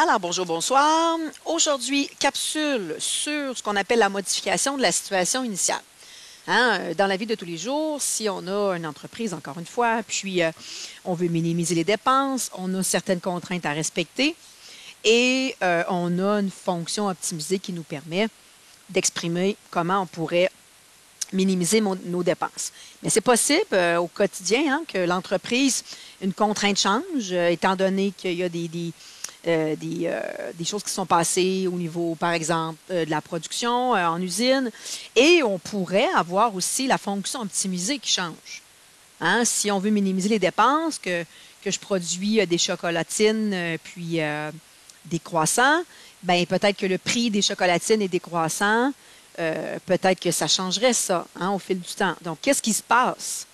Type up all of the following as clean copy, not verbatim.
Alors, bonjour, bonsoir. Aujourd'hui, capsule sur ce qu'on appelle la modification de la situation initiale. Dans la vie de tous les jours, si on a une entreprise, encore une fois, puis on veut minimiser les dépenses, on a certaines contraintes à respecter et on a une fonction optimisée qui nous permet d'exprimer comment on pourrait minimiser nos dépenses. Mais c'est possible au quotidien que l'entreprise, une contrainte change, étant donné qu'il y a des choses qui sont passées au niveau, par exemple, de la production en usine. Et on pourrait avoir aussi la fonction optimisée qui change. Si on veut minimiser les dépenses, que je produis des chocolatines puis des croissants, bien, peut-être que le prix des chocolatines et des croissants, peut-être que ça changerait ça au fil du temps. Donc, qu'est-ce qui se passe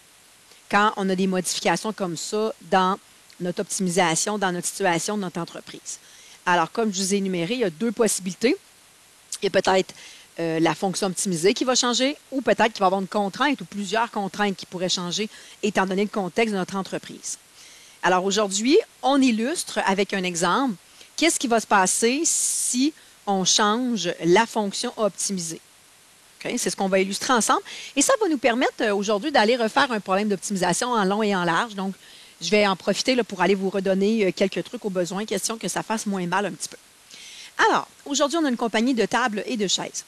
quand on a des modifications comme ça dans notre optimisation, dans notre situation de notre entreprise? Alors, comme je vous ai énuméré, il y a deux possibilités. Il y a peut-être la fonction optimisée qui va changer ou peut-être qu'il va y avoir une contrainte ou plusieurs contraintes qui pourraient changer étant donné le contexte de notre entreprise. Alors, aujourd'hui, on illustre avec un exemple qu'est-ce qui va se passer si on change la fonction optimisée. Okay? C'est ce qu'on va illustrer ensemble. Et ça va nous permettre aujourd'hui d'aller refaire un problème d'optimisation en long et en large. Donc, je vais en profiter pour aller vous redonner quelques trucs au besoin, question que ça fasse moins mal un petit peu. Alors, aujourd'hui, on a une compagnie de tables et de chaises.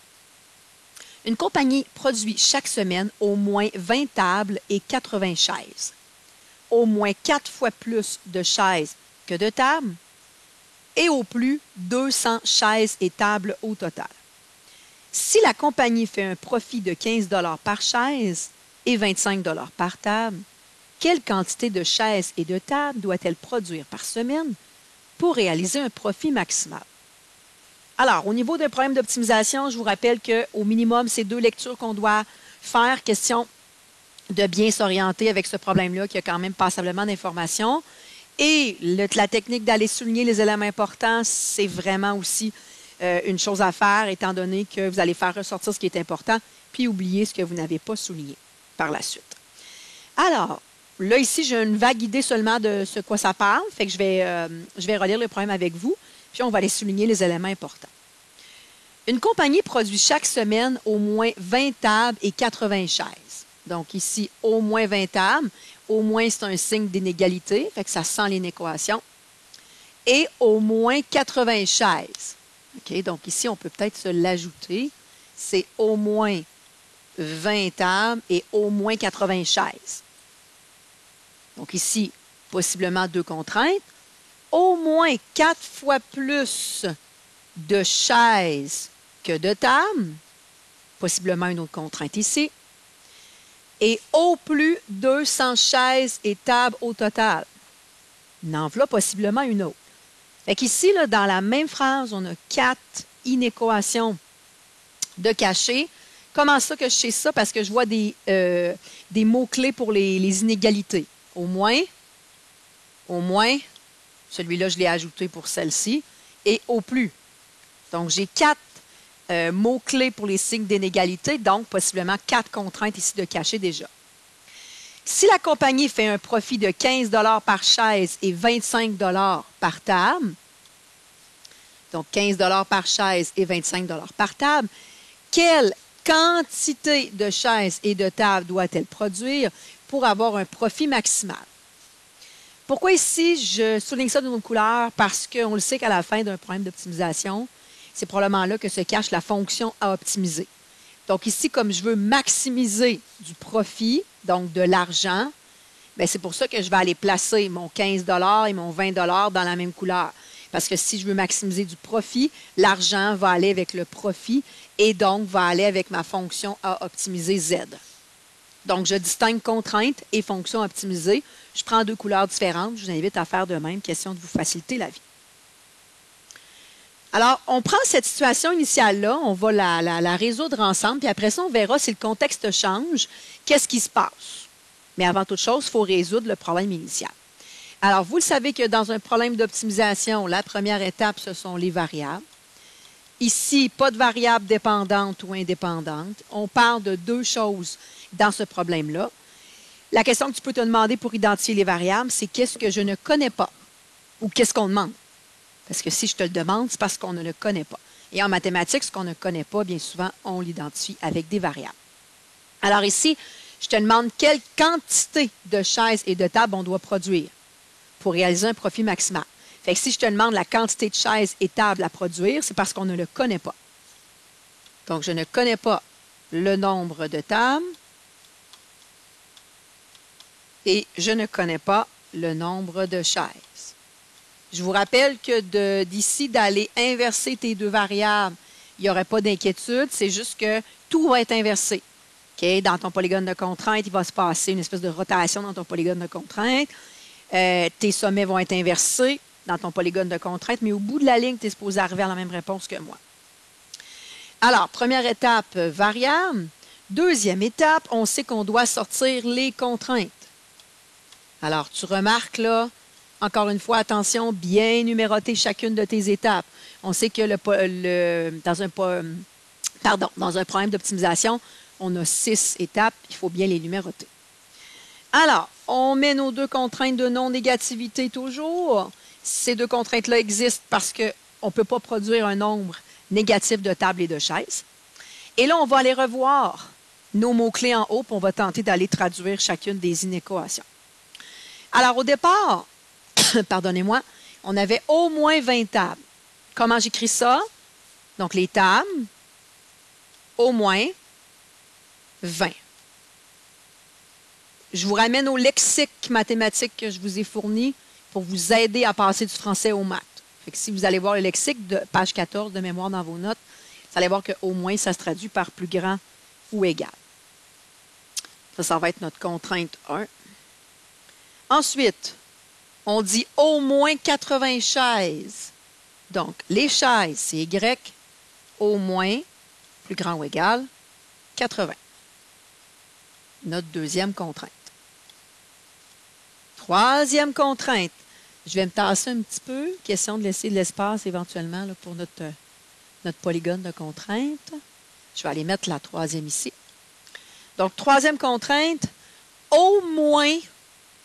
Une compagnie produit chaque semaine au moins 20 tables et 80 chaises. Au moins 4 fois plus de chaises que de tables et au plus 200 chaises et tables au total. Si la compagnie fait un profit de 15 $ par chaise et 25 $ par table, quelle quantité de chaises et de tables doit-elle produire par semaine pour réaliser un profit maximal? Alors, au niveau d'un problème d'optimisation, je vous rappelle qu'au minimum, c'est 2 lectures qu'on doit faire. Question de bien s'orienter avec ce problème-là, qui a quand même passablement d'informations. Et la technique d'aller souligner les éléments importants, c'est vraiment aussi une chose à faire, étant donné que vous allez faire ressortir ce qui est important, puis oublier ce que vous n'avez pas souligné par la suite. Alors, là, ici, j'ai une vague idée seulement de ce quoi ça parle, fait que je vais relire le problème avec vous, puis on va aller souligner les éléments importants. Une compagnie produit chaque semaine au moins 20 tables et 80 chaises. Donc ici, au moins 20 tables, au moins c'est un signe d'inégalité, fait que ça sent l'inéquation, et au moins 80 chaises. Okay, donc ici, on peut peut-être se l'ajouter, c'est au moins 20 tables et au moins 80 chaises. Donc ici, possiblement 2 contraintes. Au moins 4 fois plus de chaises que de tables. Possiblement une autre contrainte ici. Et au plus 200 chaises et tables au total. En voilà possiblement une autre. Fait qu'ici, dans la même phrase, on a 4 inéquations de cachés. Comment ça que je sais ça? Parce que je vois des mots-clés pour les inégalités. Au moins, celui-là, je l'ai ajouté pour celle-ci, et au plus. Donc, j'ai 4 mots-clés pour les signes d'inégalité, donc possiblement 4 contraintes ici de cachés déjà. Si la compagnie fait un profit de 15 $ par chaise et 25 $ par table, donc 15 $ par chaise et 25 $ par table, quelle quantité de chaises et de tables doit-elle produire pour avoir un profit maximal? Pourquoi ici, je souligne ça d'une autre couleur? Parce qu'on le sait qu'à la fin d'un problème d'optimisation, c'est probablement là que se cache la fonction à optimiser. Donc ici, comme je veux maximiser du profit, donc de l'argent, c'est pour ça que je vais aller placer mon 15 $ et mon 20 $ dans la même couleur. Parce que si je veux maximiser du profit, l'argent va aller avec le profit et donc va aller avec ma fonction à optimiser Z. Donc, je distingue contrainte et fonction optimisée. Je prends 2 couleurs différentes. Je vous invite à faire de même, question de vous faciliter la vie. Alors, on prend cette situation initiale-là, on va la résoudre ensemble, puis après ça, on verra si le contexte change, qu'est-ce qui se passe. Mais avant toute chose, il faut résoudre le problème initial. Alors, vous le savez que dans un problème d'optimisation, la première étape, ce sont les variables. Ici, pas de variable dépendante ou indépendante. On parle de 2 choses dans ce problème-là. La question que tu peux te demander pour identifier les variables, c'est qu'est-ce que je ne connais pas ou qu'est-ce qu'on demande. Parce que si je te le demande, c'est parce qu'on ne le connaît pas. Et en mathématiques, ce qu'on ne connaît pas, bien souvent, on l'identifie avec des variables. Alors ici, je te demande quelle quantité de chaises et de tables on doit produire pour réaliser un profit maximal. Fait que si je te demande la quantité de chaises et tables à produire, c'est parce qu'on ne le connaît pas. Donc, je ne connais pas le nombre de tables et je ne connais pas le nombre de chaises. Je vous rappelle que d'ici d'aller inverser tes deux variables, il n'y aurait pas d'inquiétude, c'est juste que tout va être inversé. Okay? Dans ton polygone de contrainte, il va se passer une espèce de rotation dans ton polygone de contrainte. Tes sommets vont être inversés dans ton polygone de contrainte, mais au bout de la ligne, tu es supposé arriver à la même réponse que moi. Alors, première étape, variable. Deuxième étape, on sait qu'on doit sortir les contraintes. Alors, tu remarques là, encore une fois, attention, bien numéroter chacune de tes étapes. On sait que dans un problème d'optimisation, on a 6 étapes, il faut bien les numéroter. Alors, on met nos deux contraintes de non-négativité toujours. Ces deux contraintes-là existent parce qu'on ne peut pas produire un nombre négatif de tables et de chaises. Et là, on va aller revoir nos mots-clés en haut, puis on va tenter d'aller traduire chacune des inéquations. Alors, au départ, pardonnez-moi, on avait au moins 20 tables. Comment j'écris ça? Donc, les tables, au moins 20. Je vous ramène au lexique mathématique que je vous ai fourni pour vous aider à passer du français aux maths. Fait que si vous allez voir le lexique de page 14 de mémoire dans vos notes, vous allez voir qu'au moins, ça se traduit par plus grand ou égal. Ça va être notre contrainte 1. Ensuite, on dit au moins 80 chaises. Donc, les chaises, c'est Y, au moins, plus grand ou égal, 80. Notre deuxième contrainte. Troisième contrainte. Je vais me tasser un petit peu. Question de laisser de l'espace éventuellement là, pour notre polygone de contrainte. Je vais aller mettre la troisième ici. Donc, troisième contrainte, au moins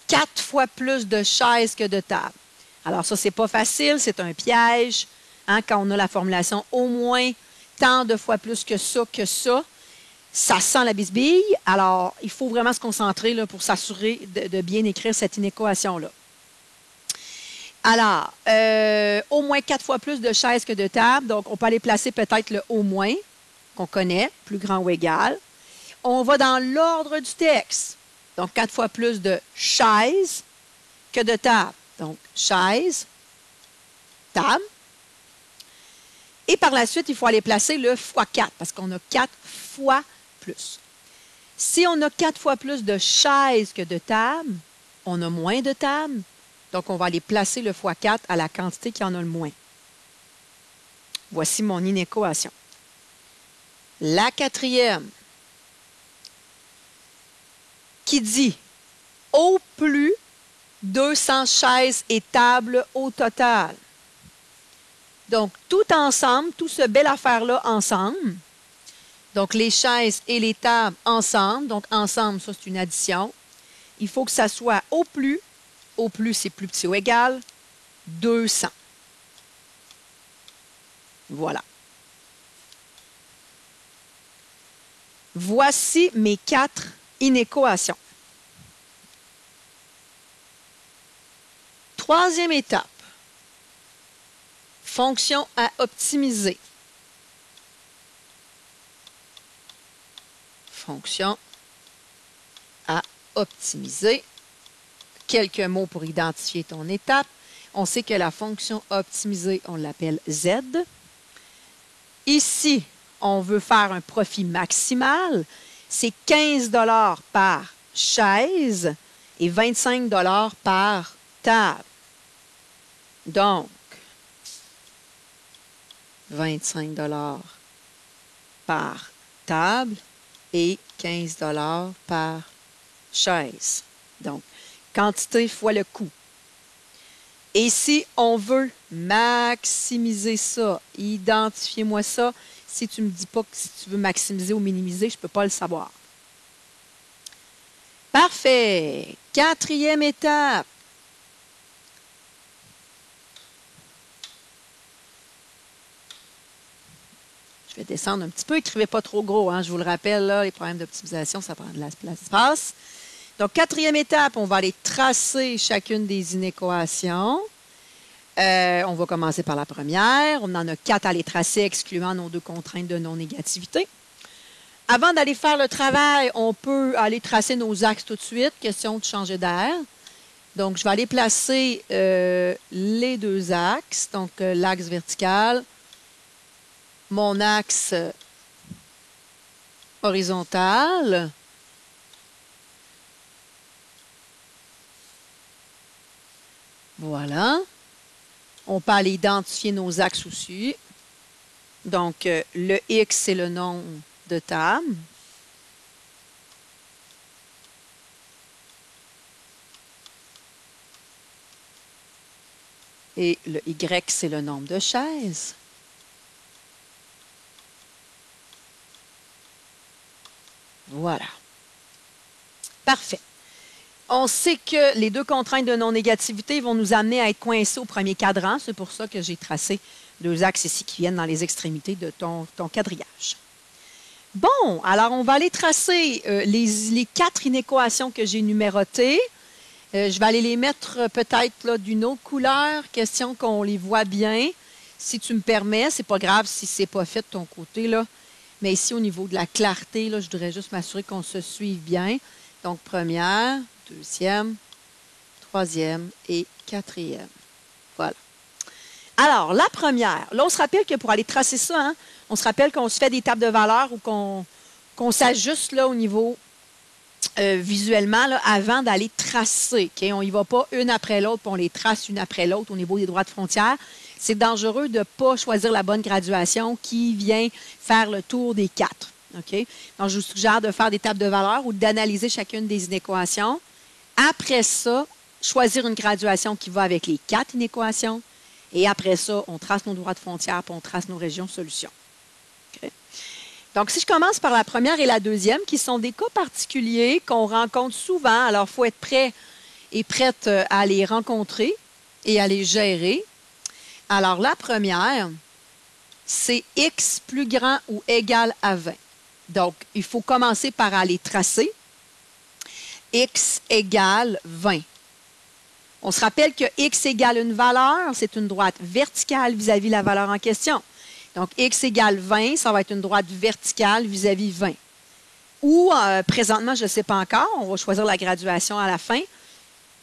4 fois plus de chaises que de tables. Alors, ça, c'est pas facile, c'est un piège. Hein, quand on a la formulation au moins tant de fois plus que ça, ça sent la bisbille. Alors, il faut vraiment se concentrer là, pour s'assurer de bien écrire cette inéquation-là. Alors, au moins 4 fois plus de chaises que de tables. Donc, on peut aller placer peut-être le au moins, qu'on connaît, plus grand ou égal. On va dans l'ordre du texte. Donc, 4 fois plus de chaises que de tables. Donc, chaises, table. Et par la suite, il faut aller placer le fois 4 parce qu'on a 4 fois plus. Si on a 4 fois plus de chaises que de tables, on a moins de tables. Donc, on va aller placer le fois 4 à la quantité qui en a le moins. Voici mon inéquation. La quatrième qui dit au plus 200 chaises et tables au total. Donc, tout ensemble, tout ce bel affaire-là ensemble. Donc, les chaises et les tables ensemble. Donc, ensemble, ça, c'est une addition. Il faut que ça soit au plus c'est plus petit ou égal, 200. Voilà. Voici mes 4 inéquations. Troisième étape. Fonction à optimiser. Fonction à optimiser. Quelques mots pour identifier ton étape. On sait que la fonction optimisée, on l'appelle Z. Ici, on veut faire un profit maximal. C'est 15 $ par chaise et 25 $ par table. Donc, 25 $ par table et 15 $ par chaise. Donc, quantité fois le coût. Et si on veut maximiser ça, identifiez-moi ça. Si tu ne me dis pas que si tu veux maximiser ou minimiser, je ne peux pas le savoir. Parfait. Quatrième étape. Je vais descendre un petit peu. Écrivez pas trop gros, hein, je vous le rappelle, là, les problèmes d'optimisation, ça prend de l'espace. Donc, quatrième étape, on va aller tracer chacune des inéquations. On va commencer par la première. On en a 4 à les tracer, excluant nos 2 contraintes de non-négativité. Avant d'aller faire le travail, on peut aller tracer nos axes tout de suite. Question de changer d'air. Donc, je vais aller placer les 2 axes. Donc, l'axe vertical, mon axe horizontal. Voilà. On peut aller identifier nos axes aussi. Donc, le X, c'est le nombre de tables. Et le Y, c'est le nombre de chaises. Voilà. Parfait. On sait que les 2 contraintes de non-négativité vont nous amener à être coincés au premier cadran. C'est pour ça que j'ai tracé 2 axes ici qui viennent dans les extrémités de ton quadrillage. Bon, alors on va aller tracer les 4 inéquations que j'ai numérotées. Je vais aller les mettre peut-être d'une autre couleur, question qu'on les voit bien. Si tu me permets, c'est pas grave si c'est pas fait de ton côté, là. Mais ici, au niveau de la clarté, là, je voudrais juste m'assurer qu'on se suive bien. Donc, première, deuxième, troisième et quatrième. Voilà. Alors, la première, là, on se rappelle que pour aller tracer ça, hein, on se rappelle qu'on se fait des tables de valeurs ou qu'on s'ajuste là au niveau visuellement là, avant d'aller tracer. Okay? On n'y va pas une après l'autre, puis on les trace une après l'autre au niveau des droits de frontière. C'est dangereux de ne pas choisir la bonne graduation qui vient faire le tour des 4. Okay? Donc, je vous suggère de faire des tables de valeurs ou d'analyser chacune des inéquations. Après ça, choisir une graduation qui va avec les 4 inéquations. Et après ça, on trace nos droits de frontière puis on trace nos régions solutions. Okay? Donc, si je commence par la première et la deuxième, qui sont des cas particuliers qu'on rencontre souvent, alors il faut être prêt et prête à les rencontrer et à les gérer. Alors, la première, c'est x plus grand ou égal à 20. Donc, il faut commencer par aller tracer. X égale 20. On se rappelle que x égale une valeur, c'est une droite verticale vis-à-vis la valeur en question. Donc, x égale 20, ça va être une droite verticale vis-à-vis 20. Ou, présentement, je ne sais pas encore, on va choisir la graduation à la fin,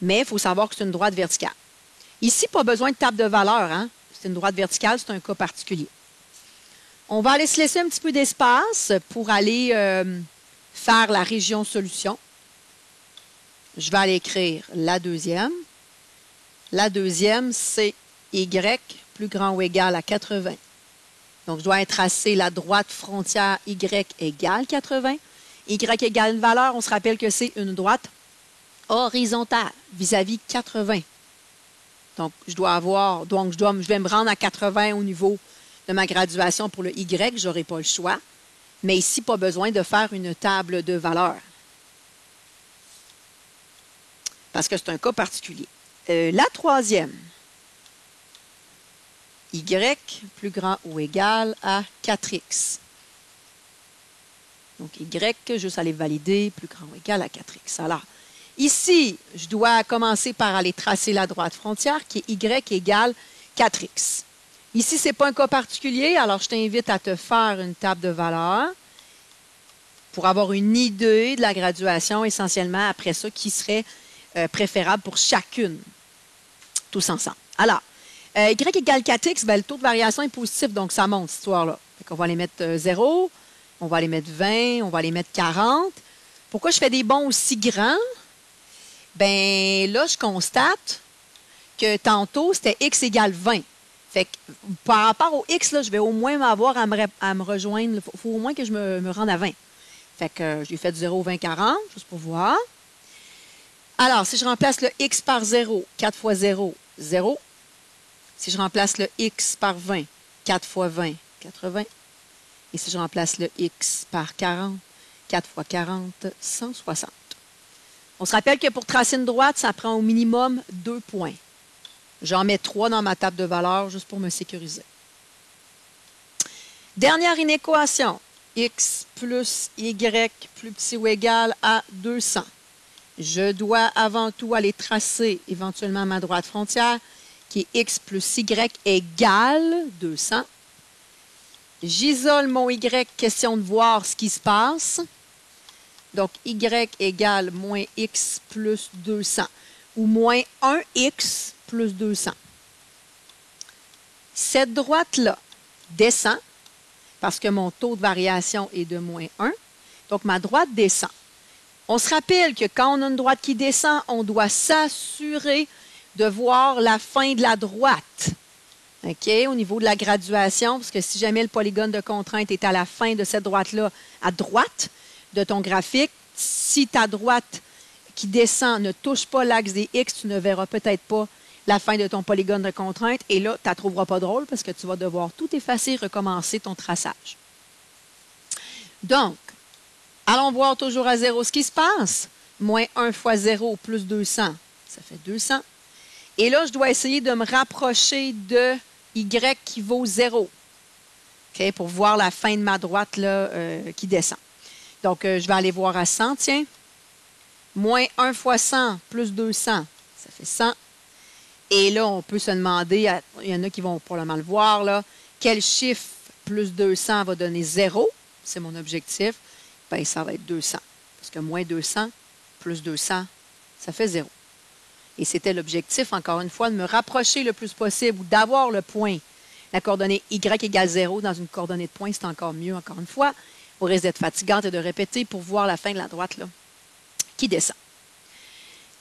mais il faut savoir que c'est une droite verticale. Ici, pas besoin de table de valeur, hein? C'est une droite verticale, c'est un cas particulier. On va aller se laisser un petit peu d'espace pour aller faire la région solution. Je vais aller écrire la deuxième. La deuxième, c'est y plus grand ou égal à 80. Donc, je dois tracer la droite frontière y égale 80. Y égale une valeur, on se rappelle que c'est une droite horizontale vis-à-vis 80. Donc, je vais me rendre à 80 au niveau de ma graduation pour le Y, je n'aurai pas le choix. Mais ici, pas besoin de faire une table de valeurs. Parce que c'est un cas particulier. La troisième, y plus grand ou égal à 4x. Donc, y, juste aller valider, plus grand ou égal à 4x. Alors, ici, je dois commencer par aller tracer la droite frontière qui est y égale 4x. Ici, ce n'est pas un cas particulier, alors je t'invite à te faire une table de valeurs pour avoir une idée de la graduation essentiellement après ça qui serait préférable pour chacune, tous ensemble. Alors, y égale 4x, ben, le taux de variation est positif, donc ça monte, cette histoire-là. On va aller mettre 0, on va aller mettre 20, on va aller mettre 40. Pourquoi je fais des bonds aussi grands? Ben là, je constate que tantôt, c'était x égale 20. Fait que par rapport au x, là, je vais au moins avoir à me rejoindre. Il faut au moins que je me rende à 20. Fait que j'ai fait 0, 20, 40, juste pour voir. Alors, si je remplace le x par 0, 4 fois 0, 0. Si je remplace le x par 20, 4 fois 20, 80. Et si je remplace le x par 40, 4 fois 40, 160. On se rappelle que pour tracer une droite, ça prend au minimum 2 points. J'en mets 3 dans ma table de valeurs juste pour me sécuriser. Dernière inéquation, x plus y plus petit ou égal à 200. Je dois avant tout aller tracer éventuellement ma droite frontière, qui est x plus y égale 200. J'isole mon y, question de voir ce qui se passe. Donc, y égale moins x plus 200, ou moins 1x plus 200. Cette droite-là descend, parce que mon taux de variation est de moins 1. Donc, ma droite descend. On se rappelle que quand on a une droite qui descend, on doit s'assurer de voir la fin de la droite. OK? Au niveau de la graduation, parce que si jamais le polygone de contrainte est à la fin de cette droite-là, à droite de ton graphique, si ta droite qui descend ne touche pas l'axe des X, tu ne verras peut-être pas la fin de ton polygone de contrainte. Et là, tu ne la trouveras pas drôle parce que tu vas devoir tout effacer et recommencer ton traçage. Donc, allons voir toujours à 0 ce qui se passe. Moins 1 fois 0 plus 200, ça fait 200. Et là, je dois essayer de me rapprocher de Y qui vaut 0. Okay, pour voir la fin de ma droite là, qui descend. Donc, je vais aller voir à 100, tiens. Moins 1 fois 100 plus 200, ça fait 100. Et là, on peut se demander, il y en a qui vont probablement le voir, là, quel chiffre plus 200 va donner 0? C'est mon objectif. Bien, ça va être 200. Parce que moins 200 plus 200, ça fait 0. Et c'était l'objectif, encore une fois, de me rapprocher le plus possible ou d'avoir le point. La coordonnée y égale 0 dans une coordonnée de point, c'est encore mieux, encore une fois. Au risque d'être fatigante et de répéter pour voir la fin de la droite là, qui descend.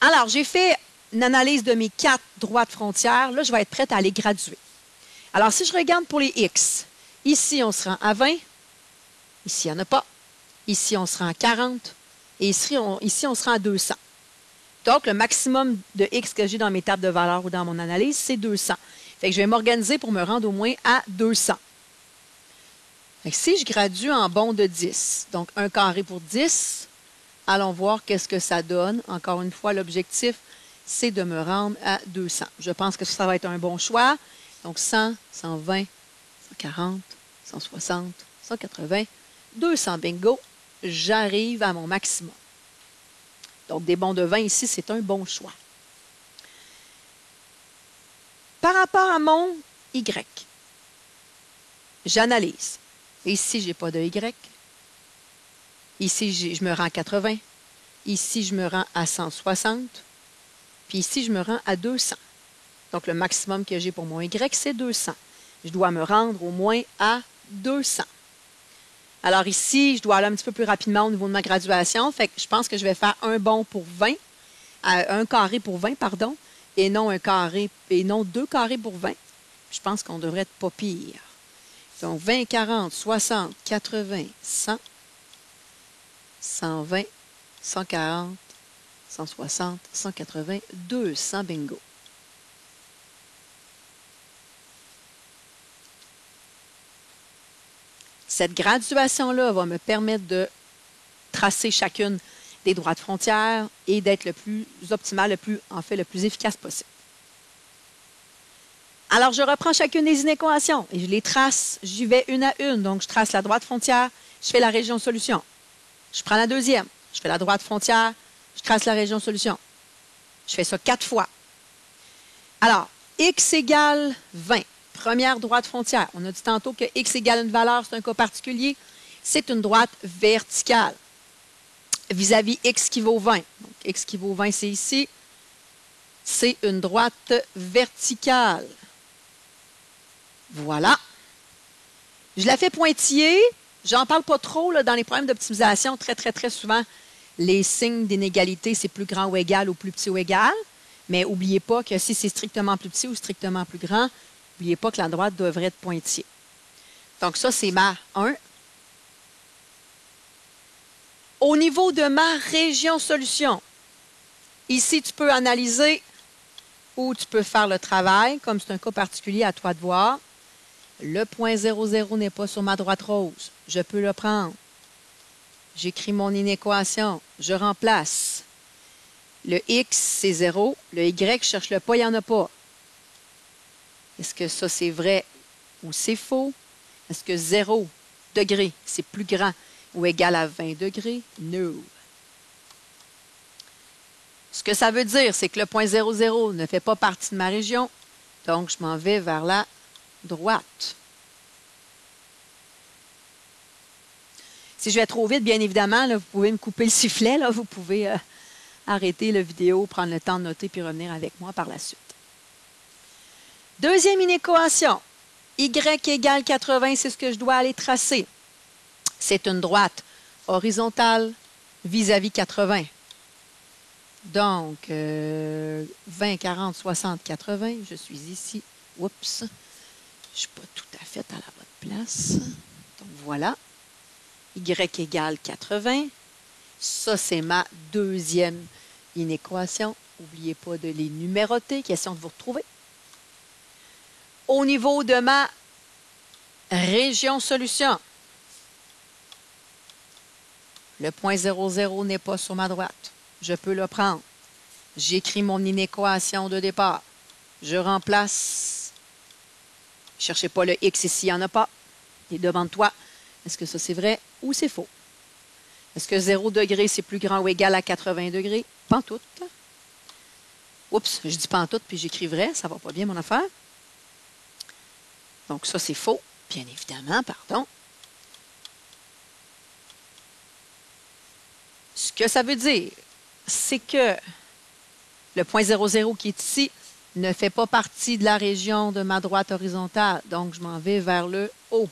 Alors, j'ai fait une analyse de mes 4 droites frontières. Là, je vais être prête à les graduer. Alors, si je regarde pour les X, ici, on se rend à 20. Ici, il n'y en a pas. Ici, on se rend à 40. Et ici, on se rend à 200. Donc, le maximum de X que j'ai dans mes tables de valeurs ou dans mon analyse, c'est 200. Fait que je vais m'organiser pour me rendre au moins à 200. Fait que si je gradue en bond de 10, donc 1 carré pour 10, allons voir qu'est-ce que ça donne. Encore une fois, l'objectif, c'est de me rendre à 200. Je pense que ça va être un bon choix. Donc, 100, 120, 140, 160, 180, 200, bingo. J'arrive à mon maximum. Donc, des bonds de 20 ici, c'est un bon choix. Par rapport à mon Y, j'analyse. Ici, je n'ai pas de Y. Ici, je me rends à 80. Ici, je me rends à 160. Puis ici, je me rends à 200. Donc, le maximum que j'ai pour mon Y, c'est 200. Je dois me rendre au moins à 200. Alors ici, je dois aller un petit peu plus rapidement au niveau de ma graduation. Fait que je pense que je vais faire un bond pour 20, un carré pour 20, pardon, et non un carré, et non 2 carrés pour 20. Je pense qu'on devrait être pas pire. Donc 20, 40, 60, 80, 100, 120, 140, 160, 180, 200, bingo. Cette graduation-là va me permettre de tracer chacune des droites frontières et d'être le plus optimal, le plus efficace possible. Alors, je reprends chacune des inéquations et je les trace. J'y vais une à une. Donc, je trace la droite frontière, je fais la région solution. Je prends la deuxième, je fais la droite frontière, je trace la région solution. Je fais ça 4 fois. Alors, x égale 20. Première droite frontière. On a dit tantôt que x égale une valeur, c'est un cas particulier. C'est une droite verticale vis-à-vis x qui vaut 20. Donc, x qui vaut 20, c'est ici. C'est une droite verticale. Voilà. Je la fais pointillée. J'en parle pas trop là, dans les problèmes d'optimisation. Très, très, très souvent, les signes d'inégalité, c'est plus grand ou égal ou plus petit ou égal. Mais n'oubliez pas que si c'est strictement plus petit ou strictement plus grand, n'oubliez pas que la droite devrait être pointillée. Donc ça, c'est ma 1. Au niveau de ma région solution, ici, tu peux analyser ou tu peux faire le travail, comme c'est un cas particulier à toi de voir. Le point 00 n'est pas sur ma droite rose. Je peux le prendre. J'écris mon inéquation. Je remplace. Le X, c'est 0. Le Y, je cherche le pas, il n'y en a pas. Est-ce que ça, c'est vrai ou c'est faux? Est-ce que 0 degré, c'est plus grand ou égal à 20 degrés? No. Ce que ça veut dire, c'est que le point 0, 0 ne fait pas partie de ma région. Donc, je m'en vais vers la droite. Si je vais trop vite, bien évidemment, là, vous pouvez me couper le sifflet. Là, vous pouvez arrêter la vidéo, prendre le temps de noter puis revenir avec moi par la suite. Deuxième inéquation. Y égale 80, c'est ce que je dois aller tracer. C'est une droite horizontale vis-à-vis 80. Donc, 20, 40, 60, 80. Je suis ici. Oups. Je ne suis pas tout à fait à la bonne place. Donc, voilà. Y égale 80. Ça, c'est ma deuxième inéquation. N'oubliez pas de les numéroter. Question de vous retrouver. Au niveau de ma région solution, le point 0, 0 n'est pas sur ma droite. Je peux le prendre. J'écris mon inéquation de départ. Je remplace. Ne cherchez pas le X ici, il n'y en a pas. Il est devant toi. Est-ce que ça c'est vrai ou c'est faux? Est-ce que 0 degré c'est plus grand ou égal à 80 degrés? Pantoute. Oups, je dis pantoute puis j'écris vrai. Ça ne va pas bien mon affaire. Donc ça c'est faux. Bien évidemment, pardon. Ce que ça veut dire, c'est que le point 0, 0 qui est ici ne fait pas partie de la région de ma droite horizontale. Donc, je m'en vais vers le haut.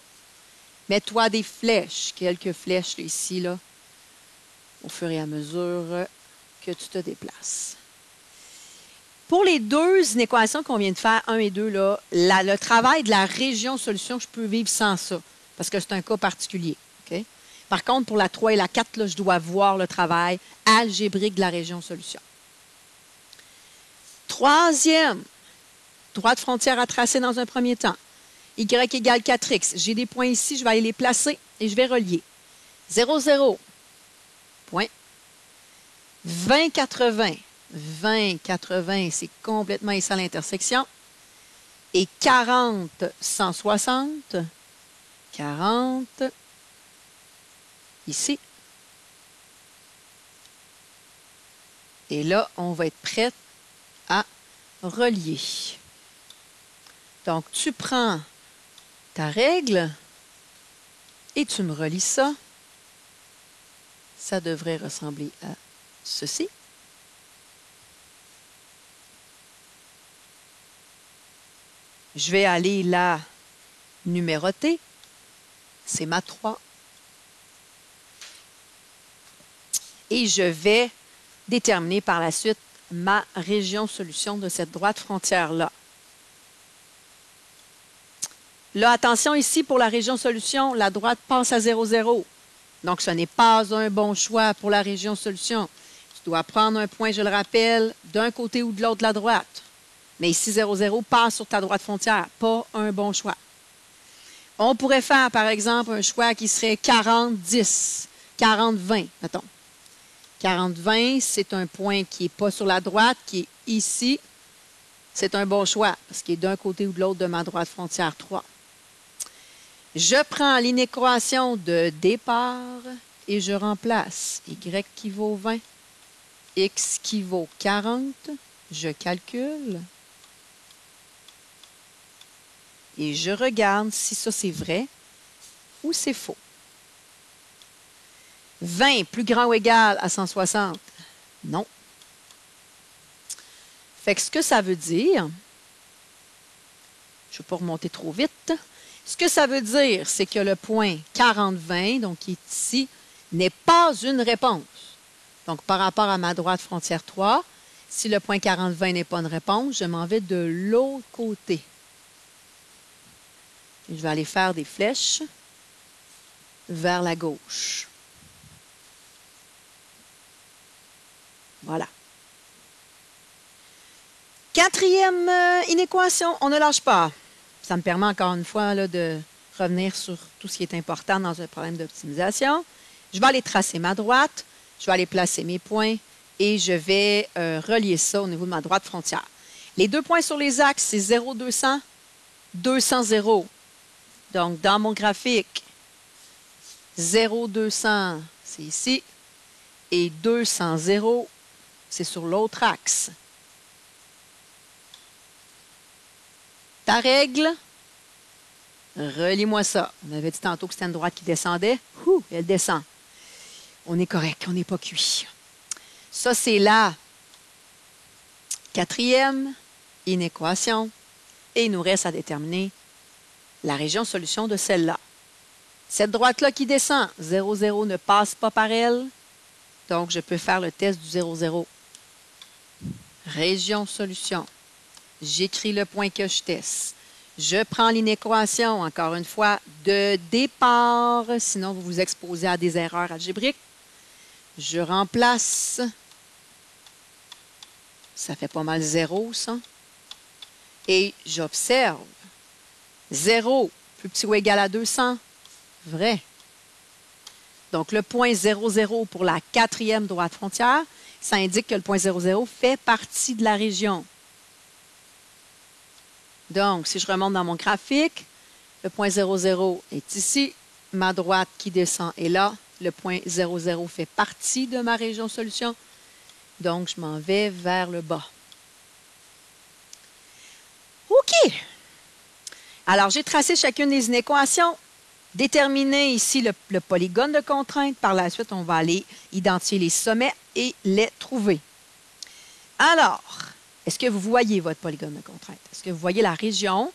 Mets-toi des flèches, quelques flèches là, ici, là, au fur et à mesure que tu te déplaces. Pour les deux inéquations qu'on vient de faire, 1 et 2, là, le travail de la région solution, je peux vivre sans ça, parce que c'est un cas particulier. Okay? Par contre, pour la 3 et la 4, là, je dois voir le travail algébrique de la région solution. Troisième, droite frontière à tracer dans un premier temps. Y égale 4x. J'ai des points ici, je vais aller les placer et je vais relier. 0, 0, point. 20, 80. 20, 80, c'est complètement ici à l'intersection. Et 40, 160. 40, ici. Et là, on va être prêt à relier. Donc, tu prends ta règle et tu me relis ça. Ça devrait ressembler à ceci. Je vais aller la numéroter. C'est ma 3. Et je vais déterminer par la suite ma région solution de cette droite frontière-là. Là, attention ici, pour la région solution, la droite passe à 0, 0. Donc, ce n'est pas un bon choix pour la région solution. Tu dois prendre un point, je le rappelle, d'un côté ou de l'autre de la droite. Mais ici, 0, 0 passe sur ta droite frontière. Pas un bon choix. On pourrait faire, par exemple, un choix qui serait 40, 10, 40, 20, mettons. 40, 20, c'est un point qui n'est pas sur la droite, qui est ici. C'est un bon choix, parce qu'il est d'un côté ou de l'autre de ma droite frontière 3. Je prends l'inéquation de départ et je remplace Y qui vaut 20, X qui vaut 40. Je calcule. Et je regarde si ça c'est vrai ou c'est faux. 20 plus grand ou égal à 160? Non. Fait que ce que ça veut dire, je ne vais pas remonter trop vite, ce que ça veut dire, c'est que le point 40-20, donc qui est ici, n'est pas une réponse. Donc, par rapport à ma droite frontière 3, si le point 40-20 n'est pas une réponse, je m'en vais de l'autre côté. Et je vais aller faire des flèches vers la gauche. Voilà. Quatrième inéquation, on ne lâche pas. Ça me permet encore une fois là, de revenir sur tout ce qui est important dans un problème d'optimisation. Je vais aller tracer ma droite, je vais aller placer mes points et je vais relier ça au niveau de ma droite frontière. Les deux points sur les axes, c'est 0, 200, 200, 0. Donc, dans mon graphique, 0,200, c'est ici, et 200, 0, c'est sur l'autre axe. Ta règle, relis-moi ça. On avait dit tantôt que c'était une droite qui descendait. Ouh, elle descend. On est correct, on n'est pas cuit. Ça, c'est la quatrième inéquation. Et il nous reste à déterminer la région solution de celle-là. Cette droite-là qui descend, 0, 0 ne passe pas par elle. Donc, je peux faire le test du 0, 0. Région solution. J'écris le point que je teste. Je prends l'inéquation, encore une fois, de départ, sinon vous vous exposez à des erreurs algébriques. Je remplace. Ça fait pas mal 0, ça. Et j'observe. 0, plus petit ou égal à 200. Vrai. Donc, le point 0, 0 pour la quatrième droite frontière, ça indique que le point 0, 0 fait partie de la région. Donc, si je remonte dans mon graphique, le point 0, 0 est ici. Ma droite qui descend est là. Le point 0, 0 fait partie de ma région solution. Donc, je m'en vais vers le bas. OK. Alors, j'ai tracé chacune des inéquations. Déterminer ici le polygone de contrainte. Par la suite, on va aller identifier les sommets et les trouver. Alors, est-ce que vous voyez votre polygone de contrainte? Est-ce que vous voyez la région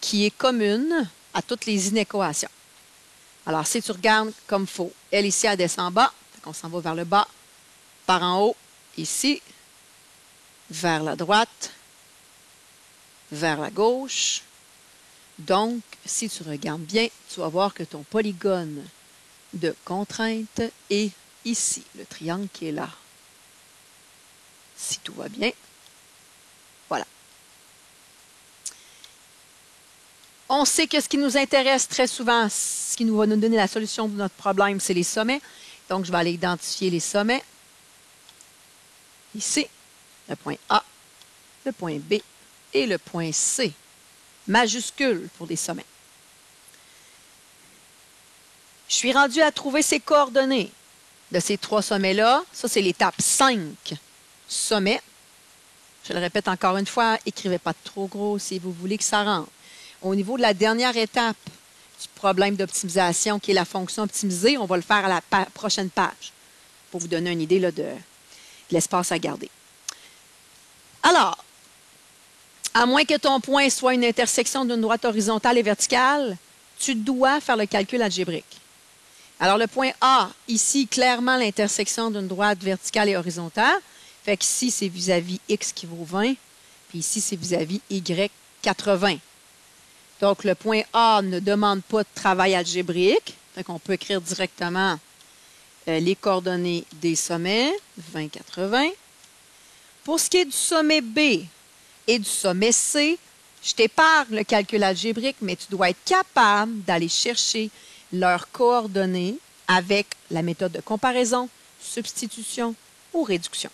qui est commune à toutes les inéquations? Alors, si tu regardes comme il faut, elle ici, elle descend en bas. On s'en va vers le bas, par en haut, ici, vers la droite, vers la gauche. Donc, si tu regardes bien, tu vas voir que ton polygone de contrainte est ici, le triangle qui est là. Si tout va bien, voilà. On sait que ce qui nous intéresse très souvent, ce qui va nous donner la solution de notre problème, c'est les sommets. Donc, je vais aller identifier les sommets. Ici, le point A, le point B et le point C. Majuscule pour des sommets. Je suis rendu à trouver ces coordonnées de ces trois sommets-là. Ça, c'est l'étape 5. Sommet. Je le répète encore une fois, écrivez pas trop gros si vous voulez que ça rentre. Au niveau de la dernière étape du problème d'optimisation, qui est la fonction optimisée, on va le faire à la prochaine page pour vous donner une idée là, de l'espace à garder. Alors, à moins que ton point soit une intersection d'une droite horizontale et verticale, tu dois faire le calcul algébrique. Alors, le point A, ici, clairement l'intersection d'une droite verticale et horizontale. Fait qu'ici, c'est vis-à-vis X qui vaut 20, puis ici, c'est vis-à-vis Y 80. Donc, le point A ne demande pas de travail algébrique. Donc, on peut écrire directement les coordonnées des sommets, 20, 80. Pour ce qui est du sommet B et du sommet C, je t'épargne le calcul algébrique, mais tu dois être capable d'aller chercher leurs coordonnées avec la méthode de comparaison, substitution ou réduction.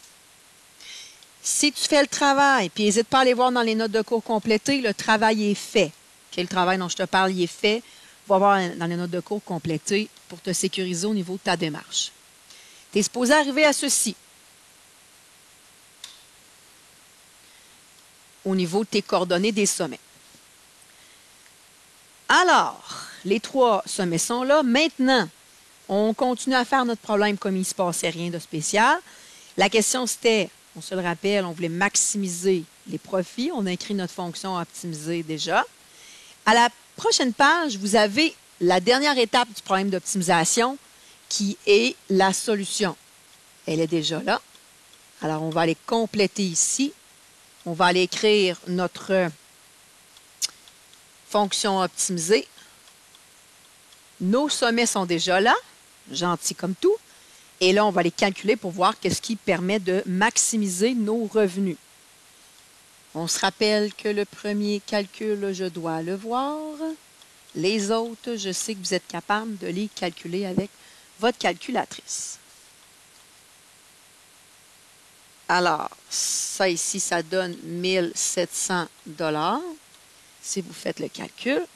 Si tu fais le travail, puis n'hésite pas à aller voir dans les notes de cours complétées, le travail est fait. Okay, le travail dont je te parle, il est fait. Va voir dans les notes de cours complétées pour te sécuriser au niveau de ta démarche. Tu es supposé arriver à ceci. Au niveau de tes coordonnées des sommets. Alors, les trois sommets sont là. Maintenant, on continue à faire notre problème comme il ne se passait rien de spécial. La question, c'était, on se le rappelle, on voulait maximiser les profits. On a écrit notre fonction optimiser déjà. À la prochaine page, vous avez la dernière étape du problème d'optimisation qui est la solution. Elle est déjà là. Alors, on va aller compléter ici. On va aller écrire notre fonction optimisée. Nos sommets sont déjà là, gentils comme tout. Et là, on va les calculer pour voir qu'est-ce qui permet de maximiser nos revenus. On se rappelle que le premier calcul, je dois le voir. Les autres, je sais que vous êtes capable de les calculer avec votre calculatrice. Alors, ça ici, ça donne 1 700 $. Si vous faites le calcul,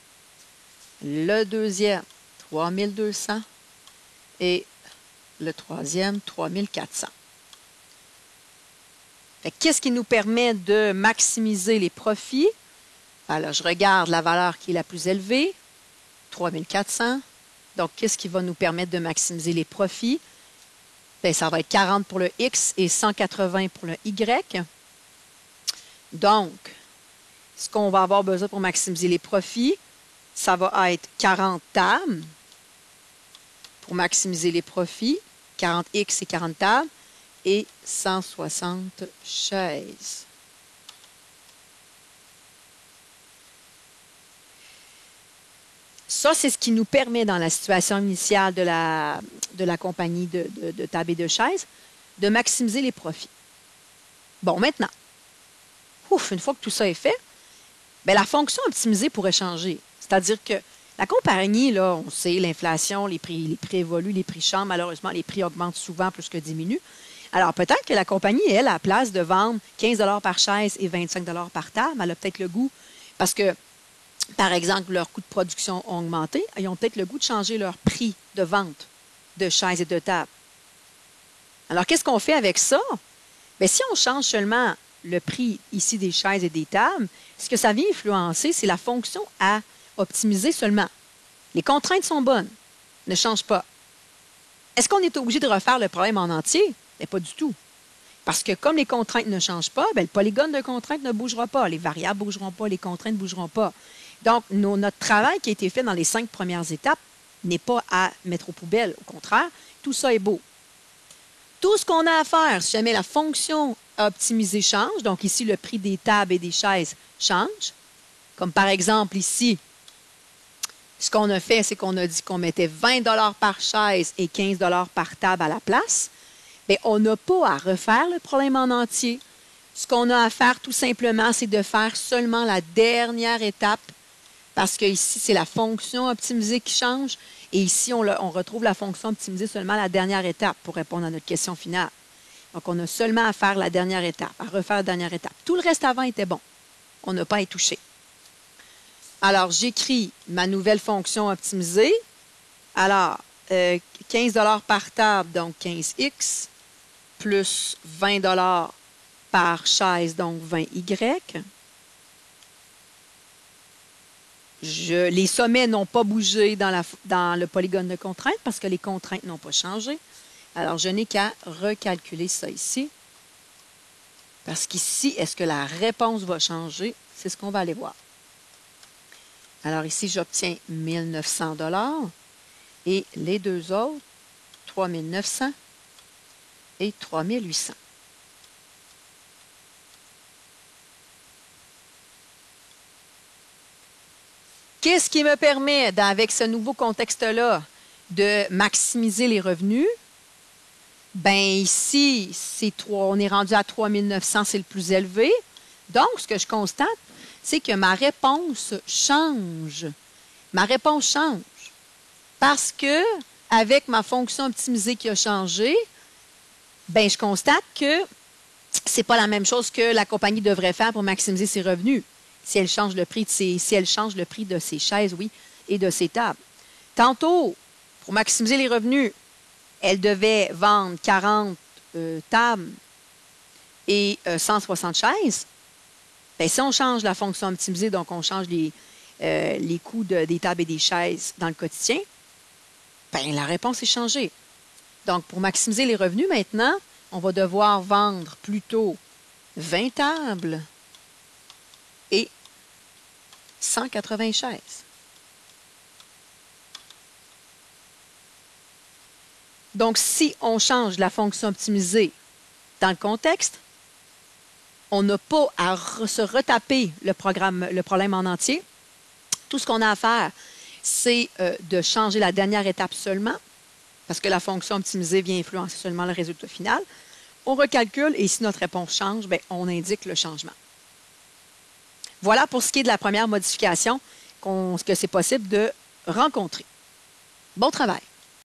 le deuxième, 3200 et le troisième, 3400. Qu'est-ce qui nous permet de maximiser les profits? Alors, je regarde la valeur qui est la plus élevée, 3400. Donc, qu'est-ce qui va nous permettre de maximiser les profits? Bien, ça va être 40 pour le X et 180 pour le Y. Donc, ce qu'on va avoir besoin pour maximiser les profits, ça va être 40 tables pour maximiser les profits, 40 X et 40 tables, et 160 chaises. Ça, c'est ce qui nous permet, dans la situation initiale de la compagnie de tables et de chaises, de maximiser les profits. Bon, maintenant, une fois que tout ça est fait, bien, la fonction optimisée pourrait changer. C'est-à-dire que la compagnie, là, on sait, l'inflation, les prix évoluent, les prix changent. Malheureusement, les prix augmentent souvent plus que diminuent. Alors, peut-être que la compagnie, elle, à la place de vendre 15 $ par chaise et 25 $ par table, elle a peut-être le goût, parce que, par exemple, leurs coûts de production ont augmenté, ils ont peut-être le goût de changer leur prix de vente de chaises et de tables. Alors, qu'est-ce qu'on fait avec ça? Bien, si on change seulement le prix ici des chaises et des tables, ce que ça vient influencer, c'est la fonction à optimiser seulement. Les contraintes sont bonnes, ne changent pas. Est-ce qu'on est obligé de refaire le problème en entier? Mais pas du tout. Parce que comme les contraintes ne changent pas, bien, le polygone de contraintes ne bougera pas. Les variables ne bougeront pas, les contraintes ne bougeront pas. Donc, notre travail qui a été fait dans les 5 premières étapes n'est pas à mettre aux poubelles. Au contraire, tout ça est beau. Tout ce qu'on a à faire, si jamais la fonction optimisée change, donc ici, le prix des tables et des chaises change, comme par exemple ici, ce qu'on a fait, c'est qu'on a dit qu'on mettait 20 $ par chaise et 15 $ par table à la place. Bien, on n'a pas à refaire le problème en entier. Ce qu'on a à faire, tout simplement, c'est de faire seulement la dernière étape, parce que ici, c'est la fonction optimisée qui change, et ici, on retrouve la fonction optimisée seulement à la dernière étape pour répondre à notre question finale. Donc, on a seulement à faire la dernière étape, à refaire la dernière étape. Tout le reste avant était bon. On n'a pas à y toucher. Alors, j'écris ma nouvelle fonction optimisée. Alors, 15 $ par table, donc 15X, plus 20 $ par chaise, donc 20Y. Les sommets n'ont pas bougé dans le polygone de contraintes parce que les contraintes n'ont pas changé. Alors, je n'ai qu'à recalculer ça ici. Parce qu'ici, est-ce que la réponse va changer? C'est ce qu'on va aller voir. Alors ici, j'obtiens 1 900 $ et les deux autres, 3 900 et 3 800. Qu'est-ce qui me permet, avec ce nouveau contexte-là, de maximiser les revenus? Bien, ici, on est rendu à 3 900, c'est le plus élevé. Donc, ce que je constate, c'est que ma réponse change. Ma réponse change. Parce que, avec ma fonction optimisée qui a changé, bien, je constate que ce n'est pas la même chose que la compagnie devrait faire pour maximiser ses revenus. Si elle change le prix de ses chaises, oui, et de ses tables. Tantôt, pour maximiser les revenus, elle devait vendre 40 tables et 160 chaises. Bien, si on change la fonction optimisée, donc on change les coûts des tables et des chaises dans le quotidien, bien, la réponse est changée. Donc, pour maximiser les revenus maintenant, on va devoir vendre plutôt 20 tables et 180 chaises. Donc, si on change la fonction optimisée dans le contexte, on n'a pas à se retaper le problème en entier. Tout ce qu'on a à faire, c'est de changer la dernière étape seulement, parce que la fonction optimisée vient influencer seulement le résultat final. On recalcule et si notre réponse change, bien, on indique le changement. Voilà pour ce qui est de la première modification que c'est possible de rencontrer. Bon travail!